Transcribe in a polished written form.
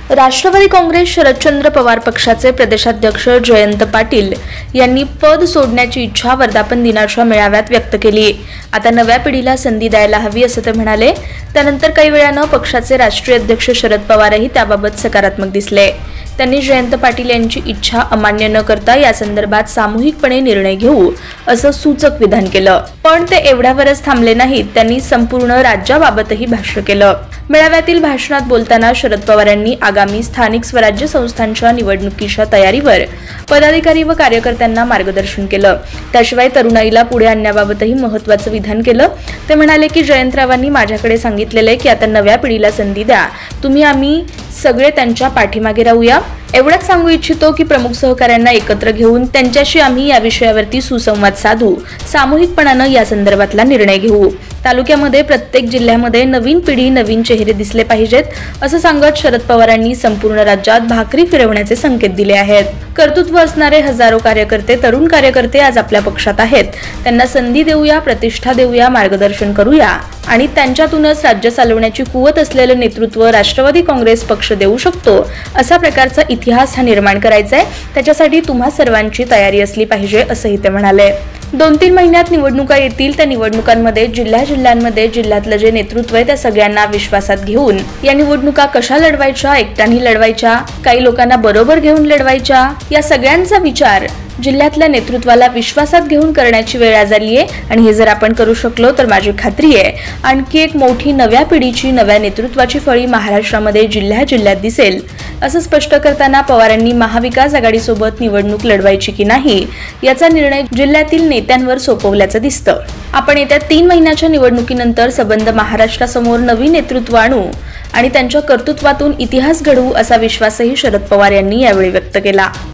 राष्ट्रवादी काँग्रेस शरदचंद्र पवार पक्षाचे प्रदेशाध्यक्ष जयंत पाटील यांनी पद सोडण्याची इच्छा वर्धापन दिनाच्या मेळाव्यात व्यक्त केली। आता नव्या पिढीला संधी द्यायला हवी असं ते म्हणाले। त्यानंतर काही वेळानं पक्षाचे राष्ट्रीय अध्यक्ष शरद पवारही त्याबाबत सकारात्मक दिसले। त्यांनी जयंत पाटील यांची इच्छा अमान्य न करता या संदर्भात सामूहिकपणे निर्णय घेऊ असं सूचक विधान केलं। पण ते एवढ्यावरच थांबले नाहीत, त्यांनी संपूर्ण राज्याबाबतही भाष्य केलं। मेळाव्यातील भाषणात बोलताना शरद पवार यांनी आगामी स्थानिक स्वराज्य संस्थांच्या निवडणुकीच्या तयारीवर पदाधिकारी व कार्यकर्त्यांना मार्गदर्शन केलं। त्याशिवाय तरुणाईला पुढे आणण्याबाबतही महत्त्वाचं विधान केलं। ते म्हणाले की जयंतरावांनी माझ्याकडे सांगितलेले की आता नव्या पिढीला संधी द्या, तुम्ही आम्ही सगळे त्यांच्या पाठीमागे राहूया। एवढंच सांगू इच्छितो की प्रमुख सहकाऱ्यांना एकत्र घेऊन त्यांच्याशी आम्ही या विषयावरती सुसंवाद साधू, सामूहिकपणानं या संदर्भातला निर्णय घेऊ। तालुक्यामध्ये प्रत्येक जिल्ह्यामध्ये नवीन पिढी, नवीन चेहरे दिसले पाहिजेत असं सांगत शरद पवारांनी संपूर्ण राज्यात भाकरी फिरवण्याचे संकेत दिले आहेत। कर्तृत्व असणारे हजारो कार्यकर्ते, तरुण कार्यकर्ते आज आपल्या पक्षात आहेत। त्यांना संधी देऊया, प्रतिष्ठा देऊया, मार्गदर्शन करूया आणि त्यांच्यातूनच राज्य चालवण्याची कुवत असलेलं नेतृत्व राष्ट्रवादी काँग्रेस पक्ष देऊ शकतो। असा प्रकारचा इतिहास हा निर्माण करायचा आहे, त्याच्यासाठी तुम्हा सर्वांची तयारी असली पाहिजे असंही ते म्हणाले। 2-3 महिन्यात निवडणुका येतील, त्या निवडणुकांमध्ये जिल्ह्यामध्ये जिल्ह्यातलं जे नेतृत्व आहे त्या सगळ्यांना विश्वासात घेऊन या निवडणुका कशा लढवायच्या, एकट्याने लढवायच्या, काही लोकांना बरोबर घेऊन लढवायच्या, या सगळ्यांचा विचार जिल्ह्यातल्या नेतृत्वाला विश्वासात घेऊन करण्याची वेळ आज आली आहे। आणि हे जर आपण करू शकलो तर माझी खात्री आहे आणखी एक मोठी नव्या पिढीची, नव्या नेतृत्वाची फळी महाराष्ट्रामध्ये जिल्ह्यात दिसेल असं स्पष्ट करताना पवारांनी महाविकास आघाडीसोबत निवडणूक लढवायची की नाही याचा निर्णय जिल्ह्यातील नेत्यांवर सोपवल्याचं दिसतं। आपण येत्या 3 महिन्याच्या निवडणुकीनंतर संबंध महाराष्ट्रासमोर नवीन नेतृत्व आणू आणि त्यांच्या कर्तृत्वातून इतिहास घडवू असा विश्वासही शरद पवार यांनी यावेळी व्यक्त केला।